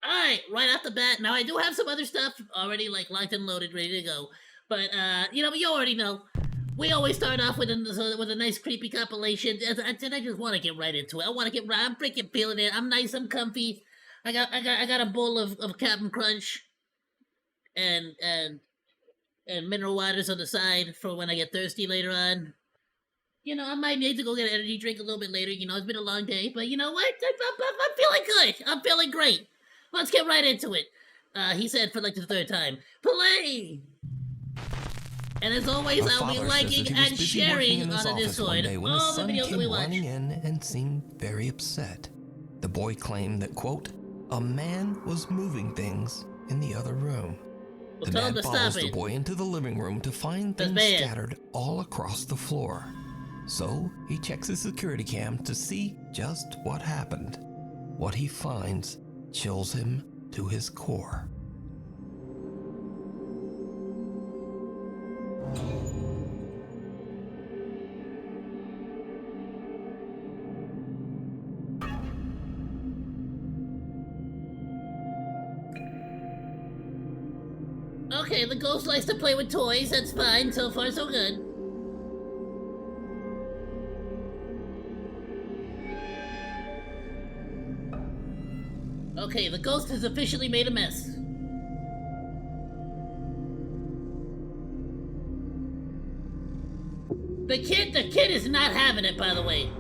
Alright, right off the bat, now I do have some other stuff already, like, locked and loaded, ready to go. But, you already know. We always start off with a nice creepy compilation, and I just want to get right into it. I want to get right. I'm freaking feeling it. I'm nice. I'm comfy. I got a bowl of Captain Crunch and and mineral waters on the side for when I get thirsty later on. I might need to go get an energy drink a little bit later. It's been a long day, but you know what? I'm feeling good. I'm feeling great. Let's get right into it. He said for like the third time, play! And as always, I'll be liking and sharing on the Discord all the videos that we watch. Running in and seemed very upset. The boy claimed that, quote, a man was moving things in the other room. Well, the dad follows the boy into the living room to find things scattered all across the floor. So he checks his security cam to see just what happened. What he finds chills him to his core. Okay, the ghost likes to play with toys. That's fine. So far, so good. Okay, the ghost has officially made a mess. The kid is not having it, by the way.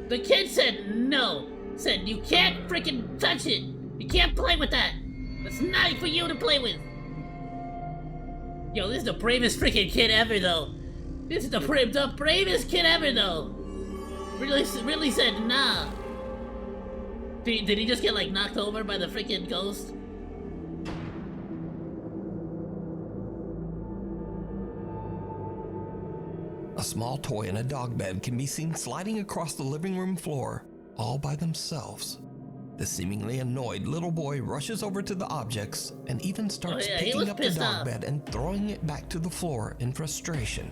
The kid said no. Said you can't freaking touch it. You can't play with that. It's not for you to play with. Yo, this is the bravest freaking kid ever, though. This is the bravest kid ever, though. Really said nah. Did he just get like knocked over by the freaking ghost? A small toy in a dog bed can be seen sliding across the living room floor all by themselves. The seemingly annoyed little boy rushes over to the objects and even starts picking up the dog bed and throwing it back to the floor in frustration.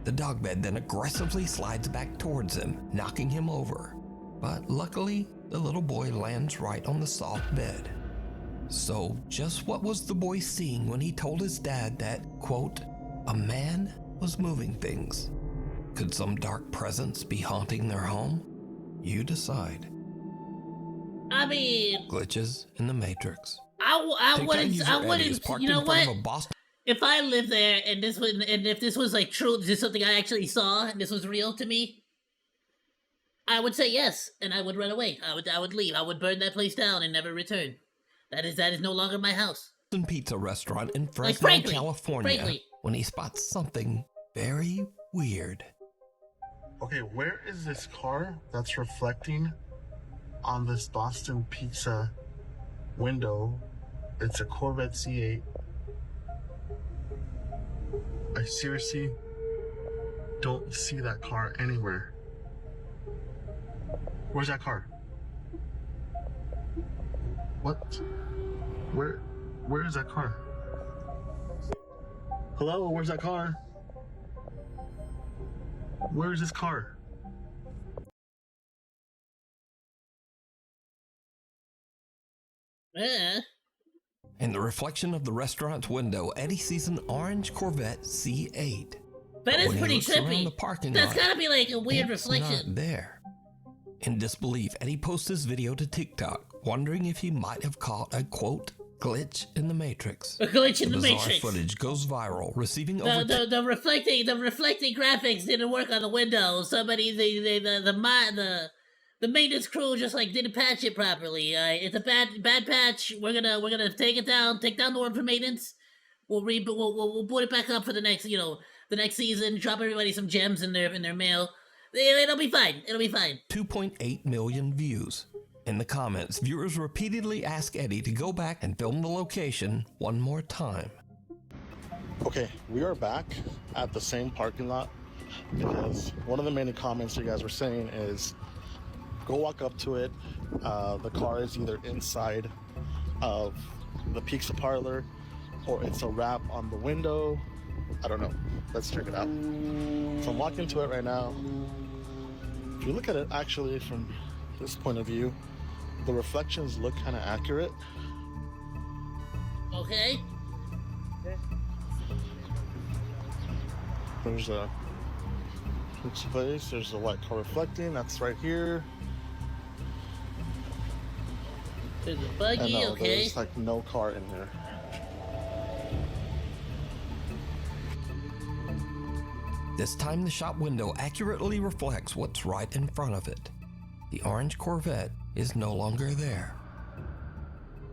The dog bed then aggressively slides back towards him, knocking him over. But luckily, the little boy lands right on the soft bed. So just what was the boy seeing when he told his dad that, quote, a man was moving things? Could some dark presence be haunting their home? You decide. I mean, glitches in the Matrix. I wouldn't. You know what? If I lived there and if this was like true, this is something I actually saw and this was real to me, I would say yes, and I would run away. I would leave. I would burn that place down and never return. That is no longer my house. Pizza restaurant in Fresno, California, when he spots something very weird. Okay, where is this car that's reflecting on this Boston Pizza window? It's a Corvette C8. I seriously don't see that car anywhere. Where's that car? What? Where is that car? Hello, where's that car? Where is this car? In the reflection of the restaurant's window, Eddie sees an orange Corvette C8. That is pretty trippy. That's gotta be like a weird reflection. Not there. In disbelief, Eddie posts his video to TikTok, wondering if he might have caught a, quote, glitch in the Matrix. A glitch in the Matrix. Footage goes viral, receiving over the reflecting graphics didn't work on the window. Somebody the maintenance crew just like didn't patch it properly. It's a bad patch. We're gonna take it down. Take down the one for maintenance. We'll put it back up for the next the next season. Drop everybody some gems in their mail. It'll be fine. It'll be fine. 2.8 million views. In the comments, viewers repeatedly ask Eddie to go back and film the location one more time. Okay, we are back at the same parking lot because one of the main comments you guys were saying is go walk up to it. The car is either inside of the pizza parlor or it's a wrap on the window. I don't know. Let's check it out. So I'm walking to it right now. If you look at it actually from this point of view, the reflections look kind of accurate. Okay. There's a place, there's a white car reflecting, that's right here. There's a buggy, and okay. there's like no car in there. This time the shop window accurately reflects what's right in front of it. The orange Corvette is no longer there.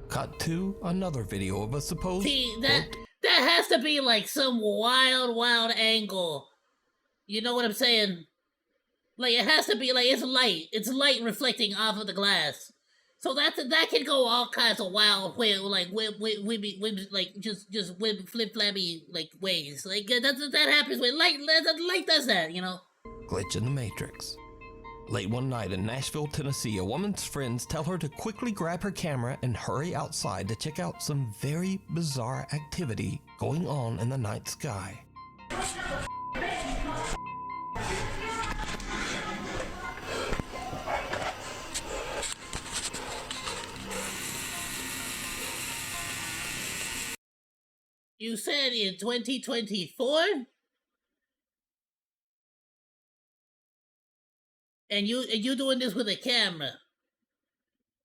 Cut to another video of a supposed See, that has to be like some wild angle. You know what I'm saying? Like, it has to be like, it's light reflecting off of the glass. So that can go all kinds of wild, like just flip flabby like ways. Like that happens when light does that, you know. glitch in the Matrix. Late one night in Nashville, Tennessee, a woman's friends tell her to quickly grab her camera and hurry outside to check out some very bizarre activity going on in the night sky. You said in 2024? And you doing this with a camera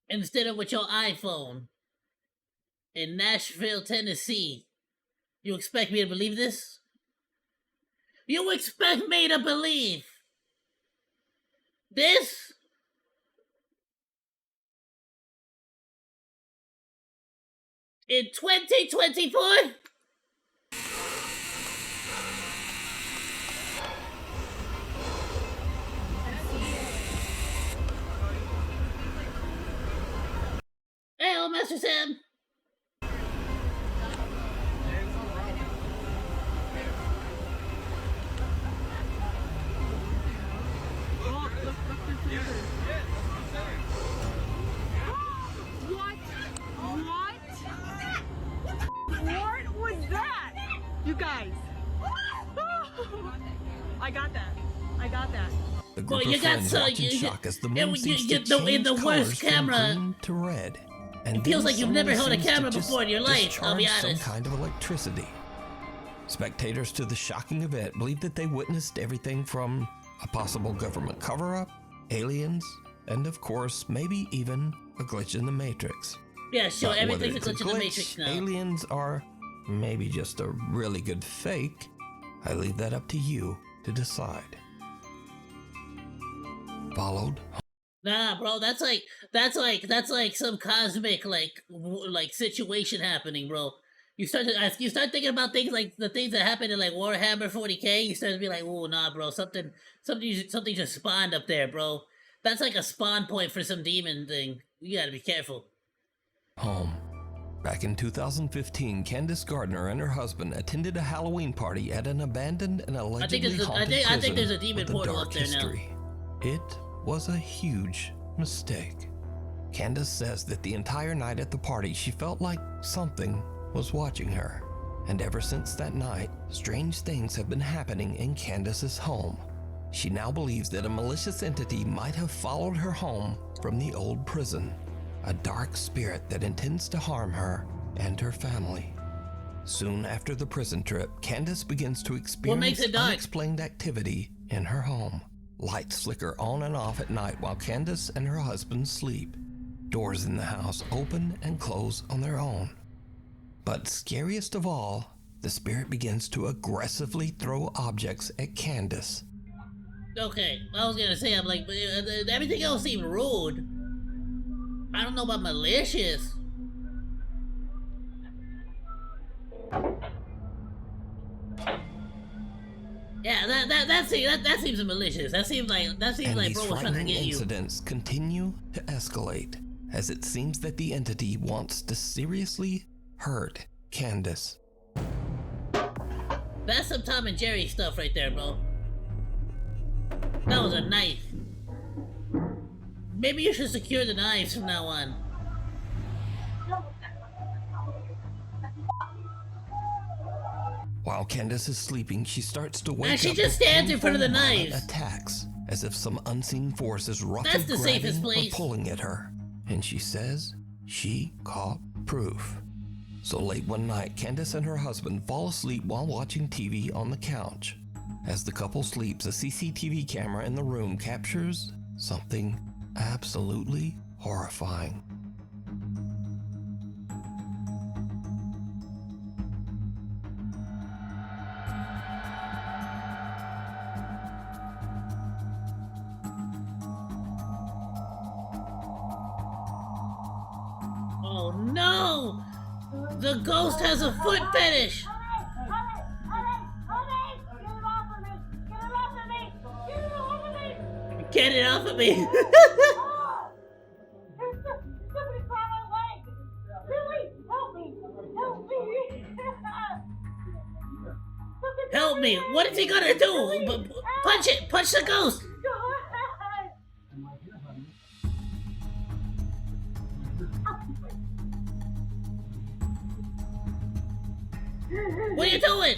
instead of with your iPhone in Nashville, Tennessee. You expect me to believe this? You expect me to believe this? In 2024? Hello, Master Sam. What was that? You guys. I got that. The group Well, you of got friends so watch in you shock as the moon seems to in change the colors worst from camera. green to red. And It feels then like you've never held a suddenly seems to camera just before in your life, I'll be discharge honest. some kind of electricity. Spectators to the shocking event believe that they witnessed everything from a possible government cover-up, aliens, and of course, maybe even a glitch in the Matrix. Yeah, sure, But whether everything's a it's glitch in the Matrix now. aliens, or maybe just a really good fake, I leave that up to you to decide. Followed. Nah, bro, that's like some cosmic like situation happening, bro. You start thinking about things like the things that happened in like Warhammer 40K. You start to be like, oh nah, bro, something just spawned up there, bro. That's like a spawn point for some demon thing. You gotta be careful. Home. Back in 2015, Candace Gardner and her husband attended a Halloween party at an abandoned and allegedly haunted I think there's a prison demon with a portal dark up there now. history. It was a huge mistake. Candace says that the entire night at the party, she felt like something was watching her. And ever since that night, strange things have been happening in Candace's home. She now believes that a malicious entity might have followed her home from the old prison. A dark spirit that intends to harm her and her family. Soon after the prison trip, Candace begins to experience unexplained activity in her home. Lights flicker on and off at night while Candace and her husband sleep. Doors in the house open and close on their own. But scariest of all, the spirit begins to aggressively throw objects at Candace. Okay, I was gonna say, I'm like, everything else seemed rude. I don't know about malicious. Yeah, that seems malicious. That seems like These bro was trying to frightening get you. incidents continue to escalate as it seems that the entity wants to seriously hurt Candace. That's some Tom and Jerry stuff right there, bro. That was a knife. Maybe you should secure the knives from now on. While Candace is sleeping, she starts to wake And she up just with stands in front of the painful, violent knives. attacks as if some unseen force is roughly That's the grabbing safest or place. pulling at her. And she says she caught proof. So late one night, Candace and her husband fall asleep while watching TV on the couch. As the couple sleeps, a CCTV camera in the room captures something absolutely horrifying. Oh no! The ghost has a foot fetish! Get it off of me! Help me! What is he gonna do? Punch it! Punch the ghost! What are you doing?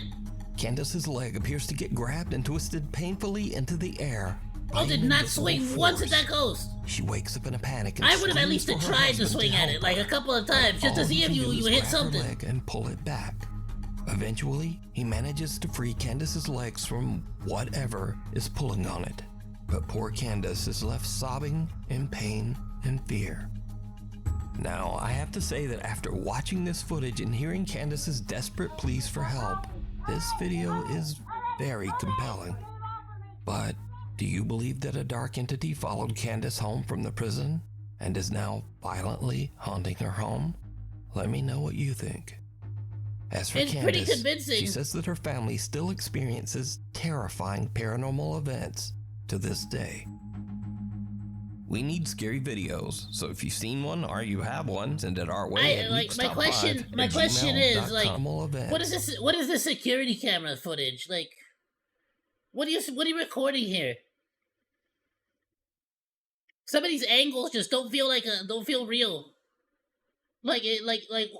Candace's leg appears to get grabbed and twisted painfully into the air. Oh, did not swing once at that ghost. She wakes up in a panic and I would have at screams least for her tried to husband swing at help it, like her. a couple of times, just to All see he if can you do is hit grab her something. leg and pull it back. Eventually, he manages to free Candace's legs from whatever is pulling on it. But poor Candace is left sobbing in pain and fear. Now, I have to say that after watching this footage and hearing Candace's desperate pleas for help, this video is very compelling. But do you believe that a dark entity followed Candace home from the prison and is now violently haunting her home? Let me know what you think. As for It's pretty Candace, convincing. she says that her family still experiences terrifying paranormal events to this day. We need scary videos, so if you've seen one or you have one, send it our way. At My question is, like, what is this? What is this security camera footage? Like, what are you recording here? Some of these angles just don't feel real. Like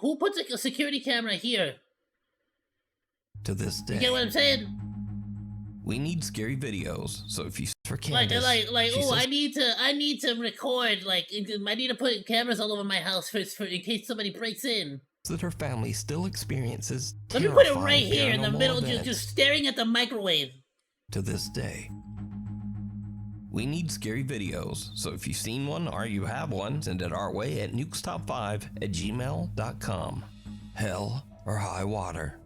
who puts a security camera here? To this day. You get what I'm saying? We need scary videos, so if you search for Candace, I need to record, like, I need to put cameras all over my house for in case somebody breaks in. that her family still experiences Let me put it terrifying right here in the paranormal middle, events just staring at the microwave. to this day. We need scary videos, so if you've seen one or you have one, send it our way at nukestop5@gmail.com. Hell or high water.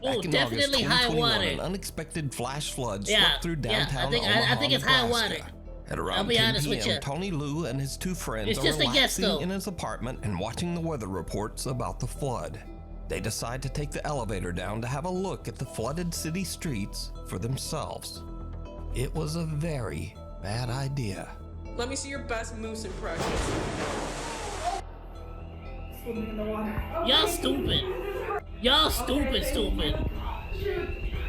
Oh, Back in definitely August high 2021, water. An unexpected flash flood Yeah, swept through downtown I think it's high Nebraska. water. At I'll around be 10 honest with p.m., you. Tony Lou and his two friends It's are just a guess, relaxing though. in his apartment and watching the weather reports about the flood. They decide to take the elevator down to have a look at the flooded city streets for themselves. It was a very bad idea. Let me see your best moose impression. Y'all stupid. Y'all stupid.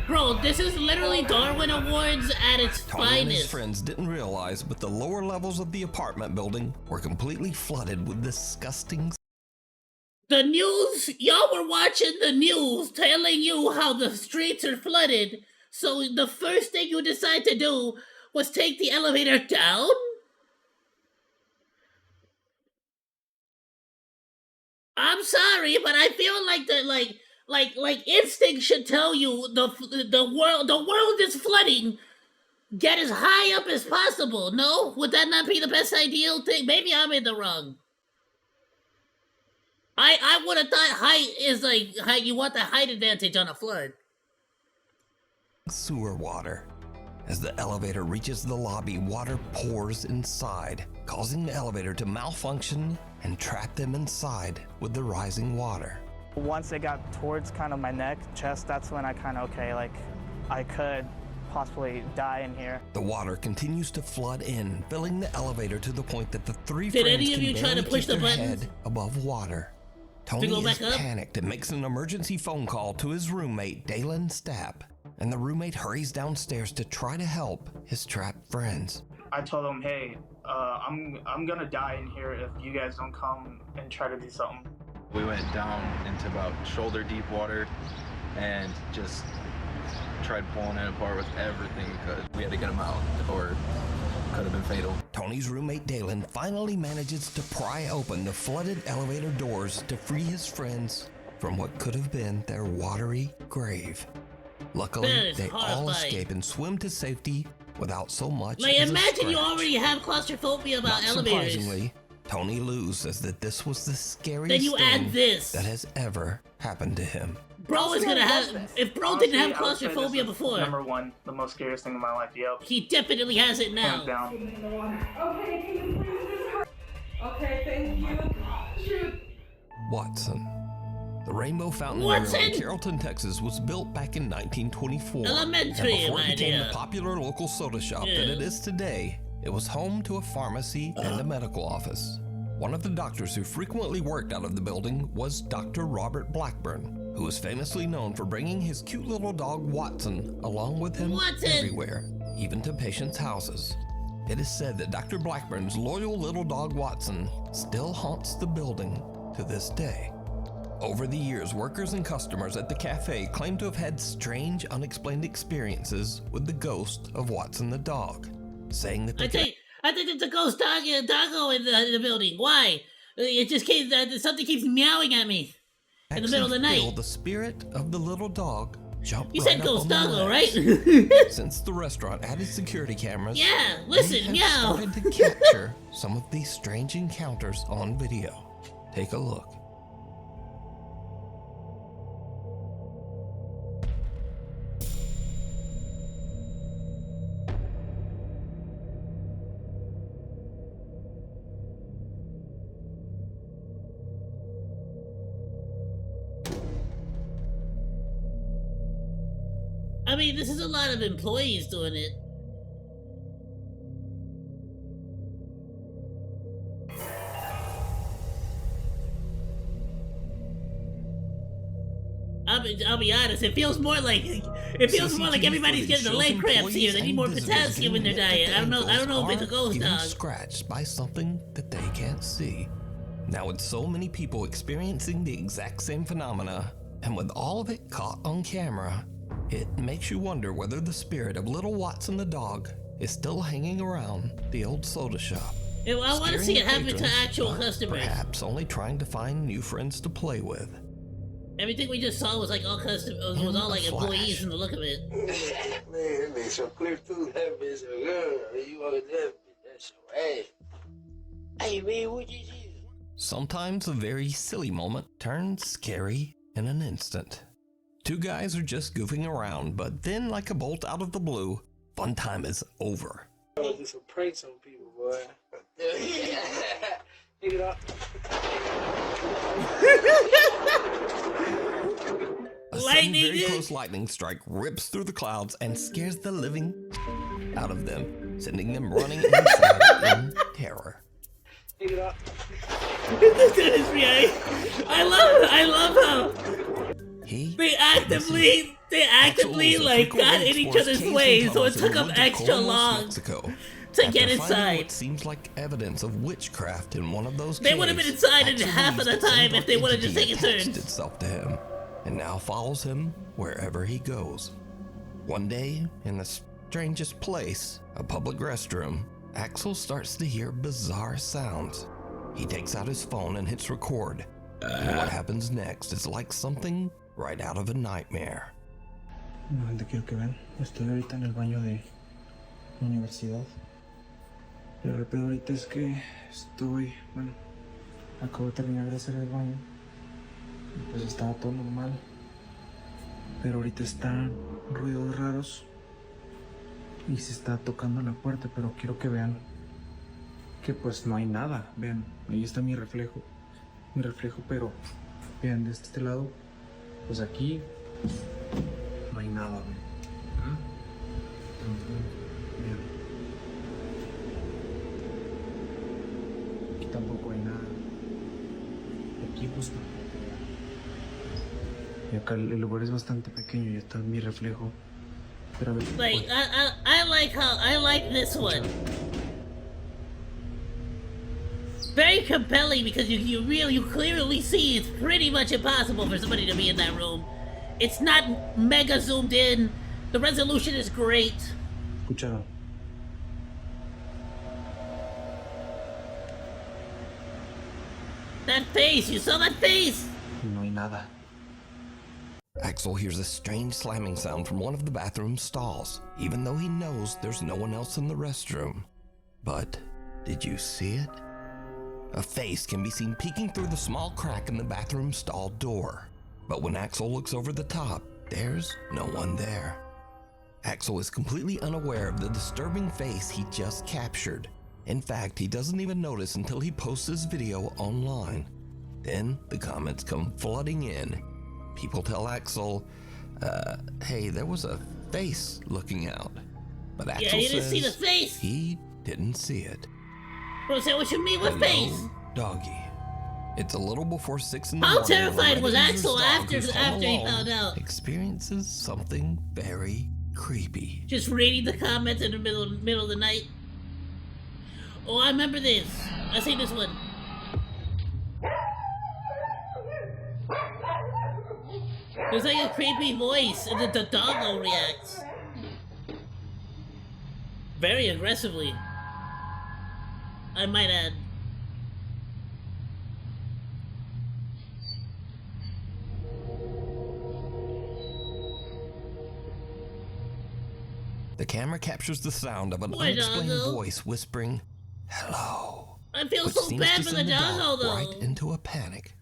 Bro, this is literally Darwin Awards at its Tony and his finest. friends didn't realize, but the lower levels of the apartment building were completely flooded with disgusting. The news, y'all were watching the news telling you how the streets are flooded, so the first thing you decide to do was take the elevator down? I'm sorry, but I feel like instinct should tell you the world is flooding. Get as high up as possible. No? Would that not be the best ideal thing? Maybe I'm in the wrong. I would have thought height is like you want the height advantage on a flood. Sewer water. As the elevator reaches the lobby, water pours inside, causing the elevator to malfunction and trap them inside with the rising water. Once it got towards kind of my neck, chest, that's when I kind of, I could possibly die in here. The water continues to flood in, filling the elevator to the point that the three Did friends any of can you try barely to push keep the their buttons? head above water. Tony go is back up? panicked and makes an emergency phone call to his roommate, Dalen Stapp, and the roommate hurries downstairs to try to help his trapped friends. I told them, hey, I'm gonna die in here if you guys don't come and try to do something. We went down into about shoulder deep water and just tried pulling it apart with everything because we had to get him out, or it could have been fatal. Tony's roommate Dalen finally manages to pry open the flooded elevator doors to free his friends from what could have been their watery grave. Luckily, they all escape and swim to safety without so much Like, as imagine a you scratch. already have claustrophobia about Not elevators. surprisingly, Tony Lou says that this was the Then scariest you thing add this. that has ever happened to him. Bro is gonna have. If bro didn't have Honestly, I would say this claustrophobia is before, Number one, the most scariest thing in my life. Yep. he definitely has it now. Hands down. Okay, can you please just hurry? Okay, thank you. Shoot. Watson. The Rainbow Fountain Watson? Mural in Carrollton, Texas was built back in 1924. Elementary, and before my it became dear. the popular local soda shop that Yeah. it is today, it was home to a pharmacy and a medical office. One of the doctors who frequently worked out of the building was Dr. Robert Blackburn, who was famously known for bringing his cute little dog Watson along with him Watson! everywhere, even to patients' houses. It is said that Dr. Blackburn's loyal little dog Watson still haunts the building to this day. Over the years, workers and customers at the cafe claim to have had strange, unexplained experiences with the ghost of Watson the dog, saying that they I think it's a ghost doggo in the building. Why? It just keeps something keeps meowing at me in the middle of the actually feel night. the spirit of the little dog jump You right said up ghost on the doggo, ledge. right? Since the restaurant added security cameras, Yeah, they listen, have meow. started to capture some of these strange encounters on video. Take a look. I mean, this is a lot of employees doing it. I'll be honest. It feels more like CCTV everybody's footage getting the shows leg cramps here. employees They need and more visitors potassium in their getting hit diet. at I don't know. I don't know if it's a ankles, ghost even dog. scratched by something that they can't see. Now, with so many people experiencing the exact same phenomena, and with all of it caught on camera, it makes you wonder whether the spirit of little Watson the dog is still hanging around the old soda shop. I want to scaring see it the happen to patrons, actual but customers. Perhaps only trying to find new friends to play with. Everything we just saw was like all customers, was all like In a employees flash. in the look of it. Man, that makes some clear too. That bitch a girl. You on that bitch. That's your ass. Hey, man, what you do? Sometimes a very silly moment turns scary in an instant. Two guys are just goofing around, but then, like a bolt out of the blue, fun time is over. I'll do some pranks on people, boy. Pick it up. A sudden, Lightning, very dude. close lightning strike rips through the clouds and scares the living out of them, sending them running inside in terror. Pick it up. This dude is real. I love how He they actively like got in each other's way, so it took them extra long Mexico. to After get finding inside. what seems like evidence of witchcraft in one of those They would have been caves, inside in Axel half of the believes that some time if they dark would have just entity taken attached turns. itself to him, and now follows him wherever he goes. One day, in the strangest place, a public restroom, Axel starts to hear bizarre sounds. He takes out his phone and hits record. And what happens next is like something right out of a nightmare. No, te quiero que vean. Estoy ahorita en el baño de la universidad. Pero el pedo ahorita es que acabo de terminar de hacer el baño. Y pues estaba todo normal. Pero ahorita están ruidos raros. Y se está tocando la puerta, pero quiero que vean que pues no hay nada. Vean, ahí está mi reflejo. Pero vean, de este lado, pues aquí no hay nada, vean. Vean. Aquí tampoco hay nada. Aquí pues tampoco, vean. Y acá el lugar es bastante pequeño y está mi reflejo. Pero a ver, Like I like this one. Very compelling because you clearly see it's pretty much impossible for somebody to be in that room. It's not mega zoomed in. The resolution is great. Escucharon. That face, you saw that face? No hay nada. Axel hears a strange slamming sound from one of the bathroom stalls, even though he knows there's no one else in the restroom. But did you see it? A face can be seen peeking through the small crack in the bathroom stall door. But when Axel looks over the top, there's no one there. Axel is completely unaware of the disturbing face he just captured. In fact, he doesn't even notice until he posts his video online. Then the comments come flooding in. People tell Axel, hey, there was a face looking out. But Axel yeah, you didn't says see the face. He didn't see it. Bro, say what you mean with face? Doggy. It's a little before 6 in the How morning. terrified was Reddit Axel user's dog, after who's home he alone, found out? Experiences something very creepy. Just reading the comments in the middle of the night. Oh, I remember this. I seen this one. There's like a creepy voice, and the doggo reacts very aggressively, I might add. The camera captures the sound of an Poor unexplained doggo. voice whispering, "Hello." I feel which so seems bad to for the send doggo, dog though. right into a panic.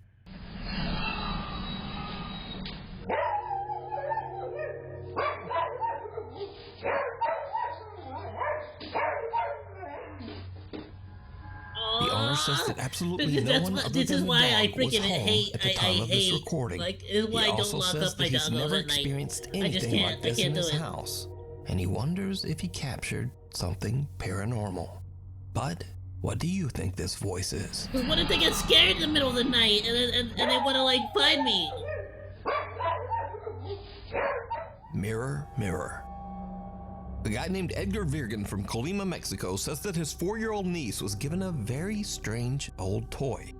The owner says that absolutely no one other this is than the why I dog was freaking home hate. at the I time of this hate. recording. Like, this is why He I don't also lock says up my that he's doggos never at night. experienced I just anything can't. like this I in can't his do it. house, and he wonders if he captured something paranormal. But what do you think this voice is? Because what if they get scared in the middle of the night and they want to like find me? Mirror, mirror. A guy named Edgar Virgen from Colima, Mexico says that his 4-year-old niece was given a very strange old toy.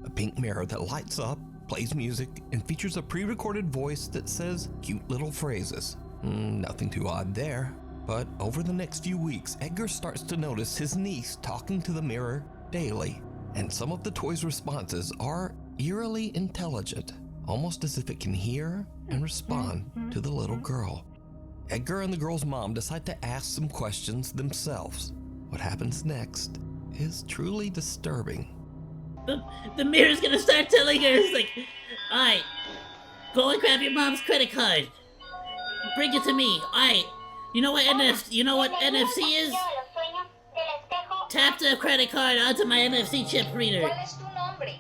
A pink mirror that lights up, plays music, and features a pre-recorded voice that says cute little phrases. Nothing too odd there. But over the next few weeks, Edgar starts to notice his niece talking to the mirror daily. And some of the toy's responses are eerily intelligent, almost as if it can hear and respond to the little girl. Edgar and the girl's mom decide to ask some questions themselves. What happens next is truly disturbing. The mirror's gonna start telling her, it's like, alright, go and grab your mom's credit card. Bring it to me. Alright. You know what NFC is? Tap the credit card onto my NFC chip reader. ¿Cuál es tu nombre?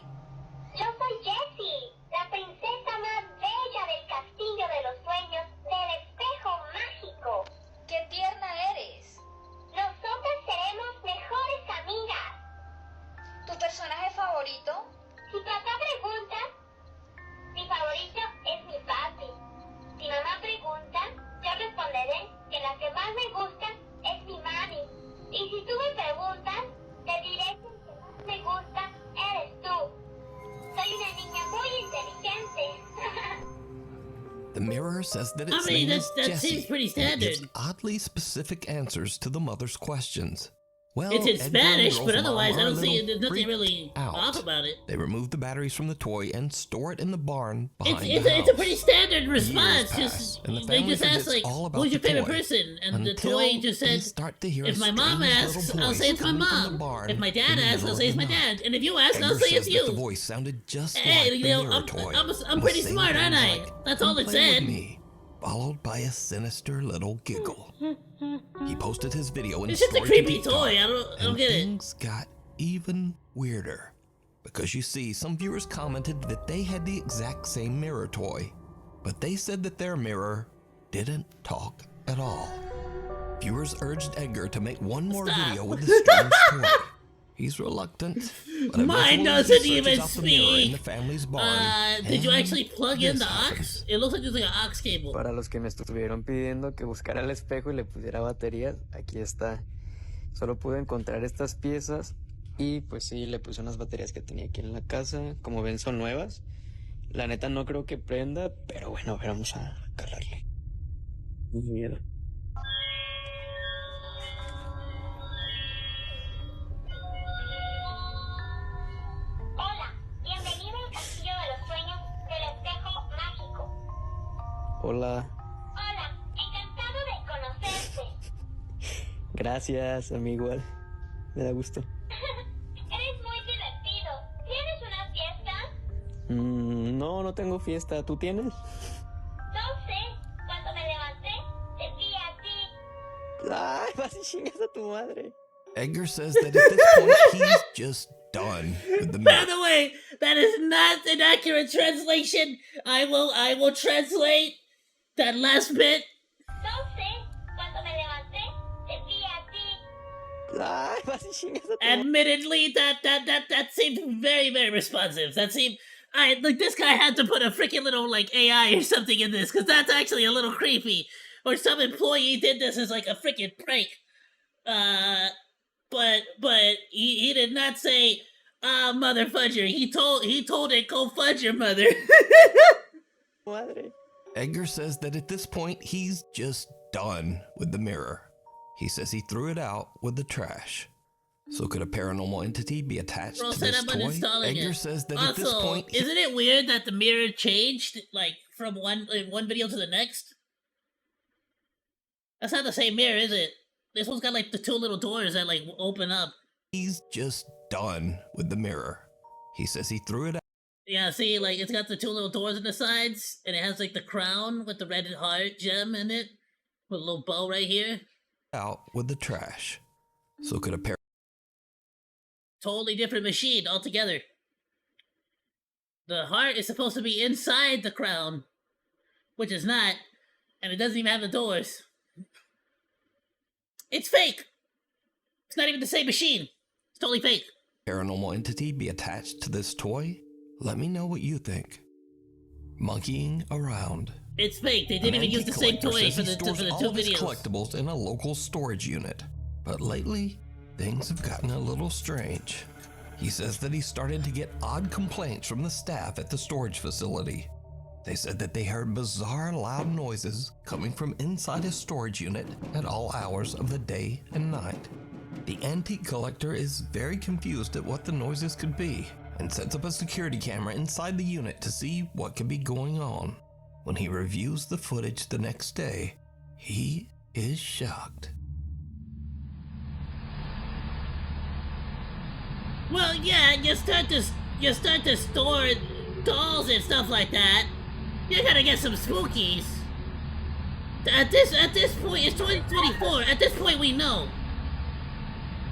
Yo soy Jessie, la princesa más bella del castillo de los sueños del espejo mágico. ¡Qué tierna eres! Nosotras seremos mejores amigas. ¿Tu personaje favorito? Si papá pregunta, mi favorito es mi papi. Si mamá pregunta, yo responderé que la que más me gusta es mi mami. Y si tú me preguntas, te diré que el que más me gusta eres tú. Soy una niña muy inteligente. The mirror says that its I mean, name is that Jessie, seems pretty and it gives standard. oddly specific answers to the mother's questions. Well, It's in Edgar and Spanish, the but girl's mom otherwise I are a don't see little there's nothing freaked really out. off about it. They remove the batteries from the toy and store it in the barn behind It's the a house. pretty standard response. pass, Just and the they family just ask forgets like, all about "Who's your the favorite toy person?" And the until toy just they said, start to hear a "If my mom strange asks, little I'll say it's my voice coming from the mom. barn If my in dad the asks, middle I'll of say it's the my night." dad. And if you ask, I'll Edgar say it's says that the you." voice sounded just Hey, like you the know, mirror toy. I'm and was pretty saying smart, aren't things I? like, That's all "Come it play with said. me," followed by a sinister little giggle. He posted his video in It's just a story to creepy TikTok, toy. I don't and get it. things got even weirder. Because you see, some viewers commented that they had the exact same mirror toy, but they said that their mirror didn't talk at all. Viewers urged Edgar to make one more Stop. video with the strange toy. He's reluctant, but Mine eventually doesn't he searches even out the mirror in speak. the family's barn. Did you and actually plug in this the happens. aux? It looks like there's like an aux cable. Para los que me estuvieron pidiendo que buscara el espejo y le pusiera baterías, aquí está. Solo pude encontrar estas piezas y pues sí, le puse unas baterías que tenía aquí en la casa. Como ven, son nuevas. La neta no creo que prenda, pero bueno, a ver, vamos a calarle. Tengo miedo. Hola, bienvenido al Castillo de los Sueños del Espejo Mágico. Hola. Hola, encantado de conocerte. Gracias, a mí igual. Me da gusto. Eres muy divertido. ¿Tienes una fiesta? No, no tengo fiesta. ¿Tú tienes? No sé. Cuando me levanté, te vi a ti. Ay, vas y chingas a tu madre. Edgar says that at this point, he's just done with the By mirror. the way, that is not an accurate translation. I will translate that last bit. No sé. Cuando me levanté, te vi a ti. Ay, vas y chingas a tu madre. Admittedly, that seemed very, very responsive. That seemed like this guy had to put a freaking little like AI or something in this, because that's actually a little creepy. Or some employee did this as like a freaking prank. But he did not say, mother fudger. He told it, go fudge your mother. Madre. Edgar says that at this point, he's just done with the mirror. He says he threw it out with the trash. So could a paranormal entity be attached Bro to said this I'm toy? uninstalling Edgar it. says that Also, at this point, isn't it weird that the mirror changed like from one video to the next? That's not the same mirror, is it? This one's got like the two little doors that like open up. he's just done with the mirror. He says he threw it Yeah, see, like it's got the two little doors on the sides, and it has like the crown with the red heart gem in it, with a little bow right here. out with the trash. So could a Totally different machine altogether. The heart is supposed to be inside the crown, which is not, and it doesn't even have the doors. It's fake. It's not even the same machine. It's totally fake. paranormal entity be attached to this toy? Let me know what you think. Monkeying around. It's fake. They didn't An even use the antique same collector toy says for he the stores all two of his videos. collectibles in a local storage unit. But lately, things have gotten a little strange. He says that he started to get odd complaints from the staff at the storage facility. They said that they heard bizarre loud noises coming from inside his storage unit at all hours of the day and night. The antique collector is very confused at what the noises could be and sets up a security camera inside the unit to see what could be going on. When he reviews the footage the next day, he is shocked. Well, yeah, you start to store dolls and stuff like that. You gotta get some spookies. At this point, it's 2024. At this point, we know.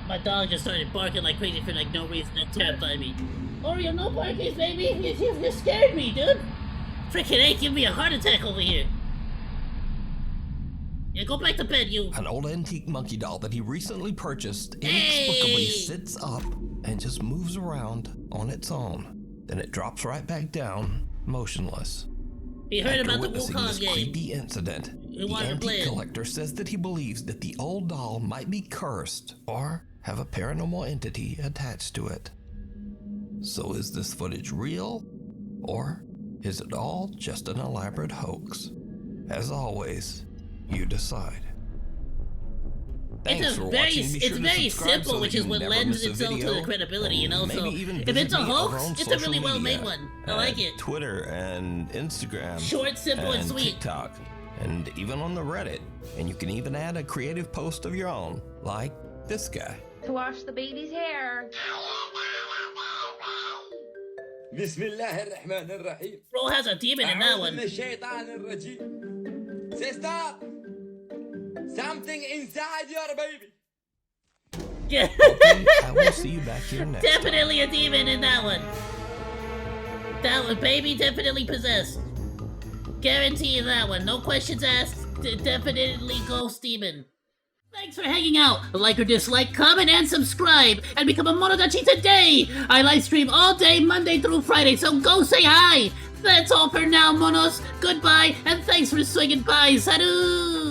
My dog just started barking like crazy for like no reason. That terrified me. Oreo, no barkies, baby. You scared me, dude. Freaking A, give me a heart attack over here. Yeah, go back to bed, you. An old antique monkey doll that he recently purchased inexplicably Hey! sits up and just moves around on its own. Then it drops right back down, motionless. He heard After about the witnessing Wukong this game. creepy incident, He the wanted to play antique it. collector says that he believes that the old doll might be cursed or have a paranormal entity attached to it. So is this footage real, or is it all just an elaborate hoax? As always, you decide. Thanks for watching. Be sure It's to very subscribe simple, so which that is you what never lends miss a itself to video, the credibility, you know. and So maybe even if visit it's a me over hoax, on it's a social really well made media one. I like at it. Twitter and Instagram. Short, simple, and sweet. TikTok, and even on the Reddit. And you can even add a creative post of your own, like this guy. To wash the baby's hair. بسم الله الرحمن الرحيم. Bro has a demon in that أعوذ one. من الشيطان الرجيم. Say stop. Something inside your baby. Yeah. Okay, I will see you back here next time. Definitely a demon in that one. That one, baby, definitely possessed. Guarantee in that one. No questions asked. Definitely ghost demon. Thanks for hanging out. Like or dislike, comment, and subscribe. And become a Monodachi today. I live stream all day, Monday through Friday, so go say hi. That's all for now, monos. Goodbye, and thanks for swinging by. Salut!